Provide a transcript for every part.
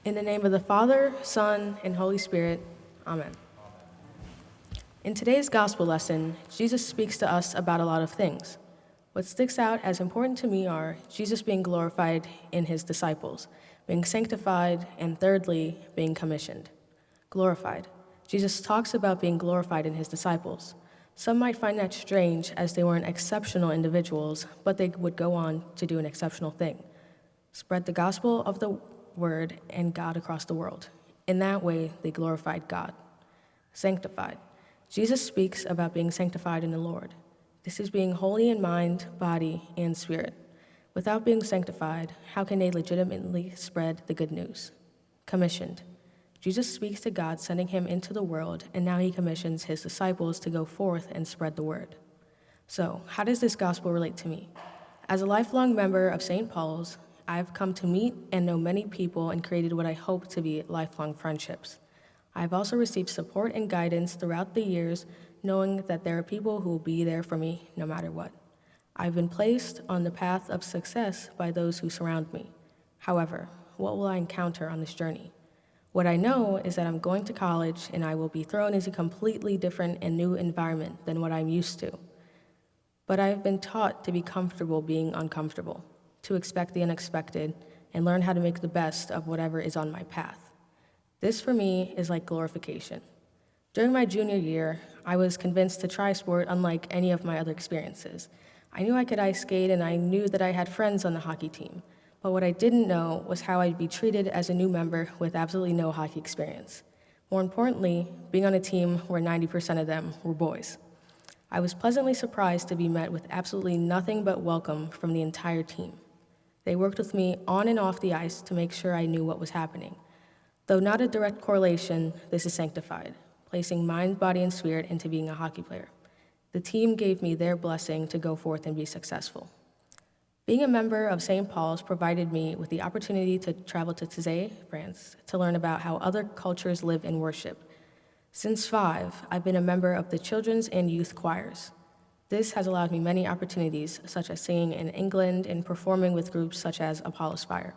In the name of the Father, Son, and Holy Spirit, Amen. In today's gospel lesson, Jesus speaks to us about a lot of things. What sticks out as important to me are Jesus being glorified in his disciples, being sanctified, and thirdly, being commissioned. Glorified. Jesus talks about being glorified in his disciples. Some might find that strange as they weren't exceptional individuals, but they would go on to do an exceptional thing. Spread the gospel of the word and God across the world. In that way, they glorified God. Sanctified. Jesus speaks about being sanctified in the Lord. This is being holy in mind, body, and spirit. Without being sanctified, how can they legitimately spread the good news? Commissioned. Jesus speaks to God sending him into the world, and now he commissions his disciples to go forth and spread the word. So, how does this gospel relate to me? As a lifelong member of St. Paul's, I've come to meet and know many people and created what I hope to be lifelong friendships. I've also received support and guidance throughout the years, knowing that there are people who will be there for me no matter what. I've been placed on the path of success by those who surround me. However, what will I encounter on this journey? What I know is that I'm going to college and I will be thrown into a completely different and new environment than what I'm used to. But I've been taught to be comfortable being uncomfortable, to expect the unexpected, and learn how to make the best of whatever is on my path. This for me is like glorification. During my junior year, I was convinced to try sport unlike any of my other experiences. I knew I could ice skate and I knew that I had friends on the hockey team, but what I didn't know was how I'd be treated as a new member with absolutely no hockey experience. More importantly, being on a team where 90% of them were boys. I was pleasantly surprised to be met with absolutely nothing but welcome from the entire team. They worked with me on and off the ice to make sure I knew what was happening. Though not a direct correlation, this is sanctified, placing mind, body, and spirit into being a hockey player. The team gave me their blessing to go forth and be successful. Being a member of St. Paul's provided me with the opportunity to travel to Thésée, France, to learn about how other cultures live and worship. Since 5, I've been a member of the children's and youth choirs. This has allowed me many opportunities, such as singing in England and performing with groups such as Apollo's Fire.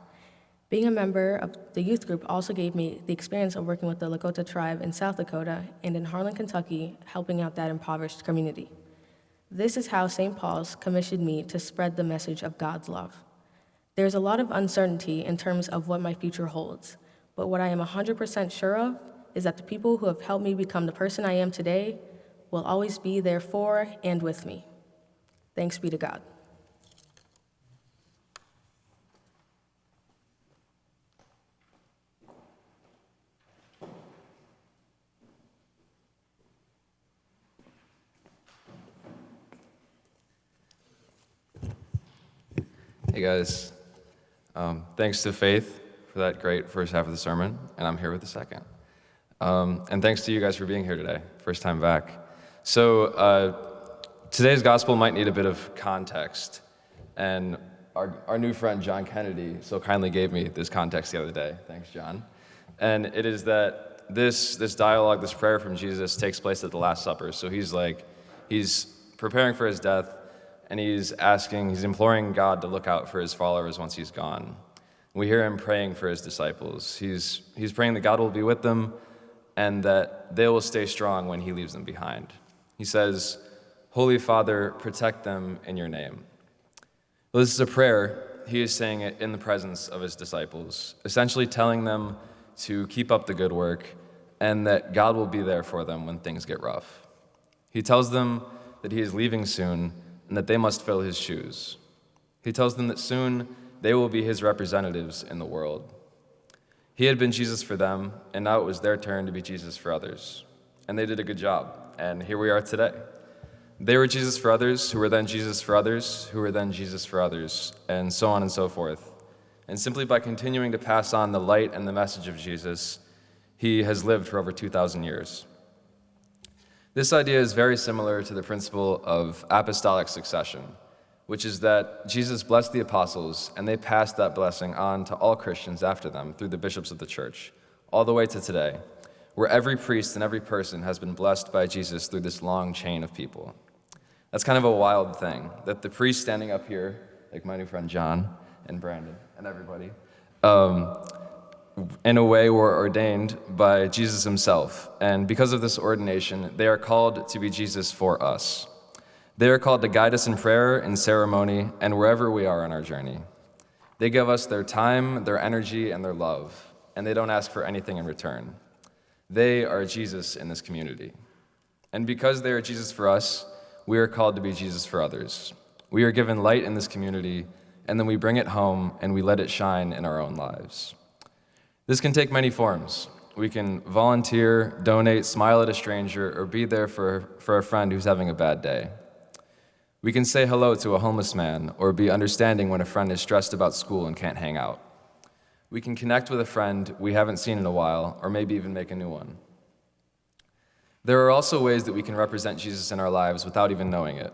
Being a member of the youth group also gave me the experience of working with the Lakota tribe in South Dakota and in Harlan, Kentucky, helping out that impoverished community. This is how St. Paul's commissioned me to spread the message of God's love. There's a lot of uncertainty in terms of what my future holds, but what I am 100% sure of is that the people who have helped me become the person I am today will always be there for and with me. Thanks be to God. Hey guys, thanks to Faith for that great first half of the sermon, and I'm here with the second. And thanks to you guys for being here today, first time back. So today's gospel might need a bit of context, and our new friend John Kennedy so kindly gave me this context the other day. Thanks, John. And it is that this dialogue, this prayer from Jesus takes place at the Last Supper. So he's preparing for his death, and he's imploring God to look out for his followers once he's gone. We hear him praying for his disciples. He's praying that God will be with them and that they will stay strong when he leaves them behind. He says, "Holy Father, protect them in your name." Well, this is a prayer. He is saying it in the presence of his disciples, essentially telling them to keep up the good work and that God will be there for them when things get rough. He tells them that he is leaving soon and that they must fill his shoes. He tells them that soon they will be his representatives in the world. He had been Jesus for them, and now it was their turn to be Jesus for others. And they did a good job, and here we are today. They were Jesus for others, who were then Jesus for others, who were then Jesus for others, and so on and so forth. And simply by continuing to pass on the light and the message of Jesus, he has lived for over 2,000 years. This idea is very similar to the principle of apostolic succession, which is that Jesus blessed the apostles, and they passed that blessing on to all Christians after them through the bishops of the church, all the way to today, where every priest and every person has been blessed by Jesus through this long chain of people. That's kind of a wild thing, that the priest standing up here, like my new friend John and Brandon and everybody, in a way, were ordained by Jesus himself, and because of this ordination, they are called to be Jesus for us. They are called to guide us in prayer, in ceremony, and wherever we are on our journey. They give us their time, their energy, and their love, and they don't ask for anything in return. They are Jesus in this community. And because they are Jesus for us, we are called to be Jesus for others. We are given light in this community, and then we bring it home and we let it shine in our own lives. This can take many forms. We can volunteer, donate, smile at a stranger, or be there for a friend who's having a bad day. We can say hello to a homeless man, or be understanding when a friend is stressed about school and can't hang out. We can connect with a friend we haven't seen in a while, or maybe even make a new one. There are also ways that we can represent Jesus in our lives without even knowing it.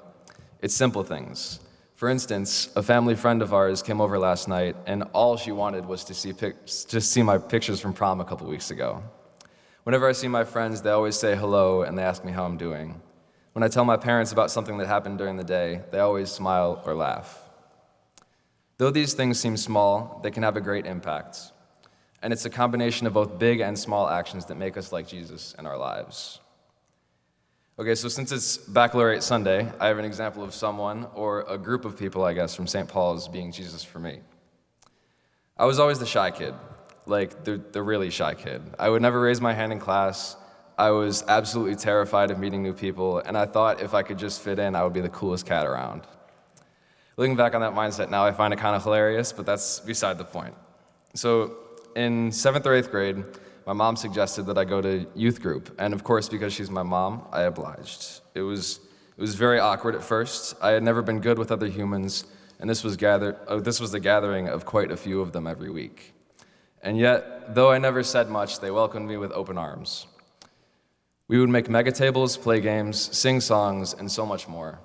It's simple things. For instance, a family friend of ours came over last night, and all she wanted was to see my pictures from prom a couple weeks ago. Whenever I see my friends, they always say hello, and they ask me how I'm doing. When I tell my parents about something that happened during the day, they always smile or laugh. Though these things seem small, they can have a great impact. And it's a combination of both big and small actions that make us like Jesus in our lives. Okay, so since it's Baccalaureate Sunday, I have an example of someone, or a group of people, I guess, from St. Paul's being Jesus for me. I was always the shy kid, like the really shy kid. I would never raise my hand in class. I was absolutely terrified of meeting new people, and I thought if I could just fit in, I would be the coolest cat around. Looking back on that mindset now, I find it kind of hilarious, but that's beside the point. So in 7th or 8th grade, my mom suggested that I go to youth group, and of course, because she's my mom, I obliged. It was very awkward at first. I had never been good with other humans, and this was the gathering of quite a few of them every week. And yet, though I never said much, they welcomed me with open arms. We would make mega tables, play games, sing songs, and so much more.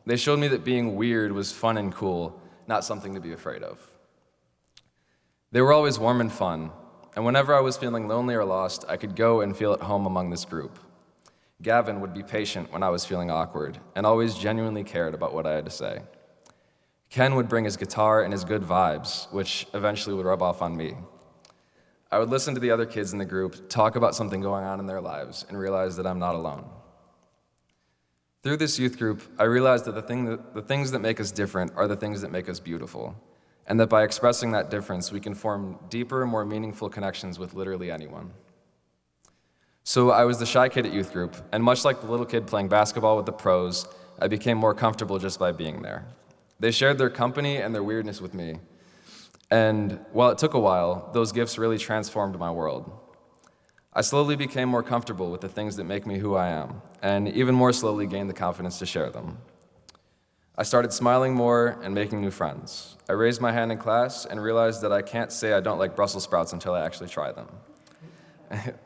They showed me that being weird was fun and cool, not something to be afraid of. They were always warm and fun, and whenever I was feeling lonely or lost, I could go and feel at home among this group. Gavin would be patient when I was feeling awkward, and always genuinely cared about what I had to say. Ken would bring his guitar and his good vibes, which eventually would rub off on me. I would listen to the other kids in the group talk about something going on in their lives and realize that I'm not alone. Through this youth group, I realized that the things that make us different are the things that make us beautiful, and that by expressing that difference, we can form deeper, more meaningful connections with literally anyone. So I was the shy kid at youth group, and much like the little kid playing basketball with the pros, I became more comfortable just by being there. They shared their company and their weirdness with me, and while it took a while, those gifts really transformed my world. I slowly became more comfortable with the things that make me who I am, and even more slowly gained the confidence to share them. I started smiling more and making new friends. I raised my hand in class and realized that I can't say I don't like Brussels sprouts until I actually try them.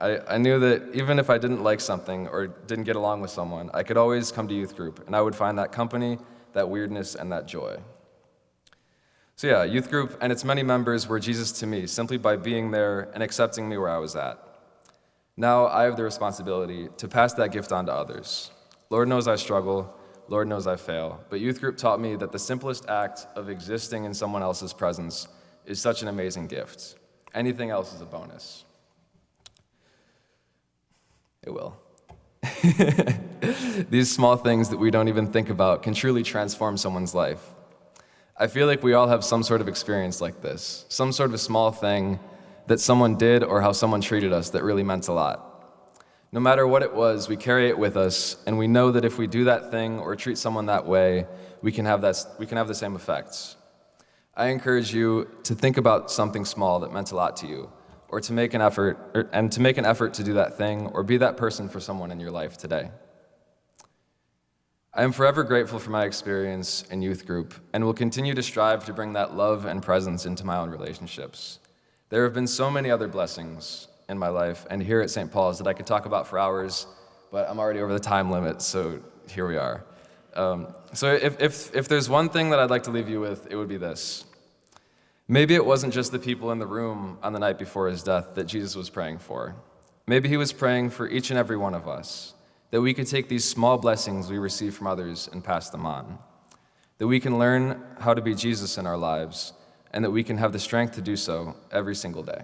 I knew that even if I didn't like something or didn't get along with someone, I could always come to youth group, and I would find that company, that weirdness, and that joy. So yeah, youth group and its many members were Jesus to me, simply by being there and accepting me where I was at. Now I have the responsibility to pass that gift on to others. Lord knows I struggle, Lord knows I fail, but youth group taught me that the simplest act of existing in someone else's presence is such an amazing gift. Anything else is a bonus. It will. These small things that we don't even think about can truly transform someone's life. I feel like we all have some sort of experience like this, some sort of small thing that someone did or how someone treated us that really meant a lot. No matter what it was, we carry it with us, and we know that if we do that thing or treat someone that way, we can have the same effects. I encourage you to think about something small that meant a lot to you, or to make an effort to do that thing or be that person for someone in your life today. I am forever grateful for my experience in youth group and will continue to strive to bring that love and presence into my own relationships. There have been so many other blessings in my life and here at St. Paul's that I could talk about for hours, but I'm already over the time limit, so here we are. So if there's one thing that I'd like to leave you with, it would be this. Maybe it wasn't just the people in the room on the night before his death that Jesus was praying for. Maybe he was praying for each and every one of us, that we could take these small blessings we receive from others and pass them on, that we can learn how to be Jesus in our lives, and that we can have the strength to do so every single day.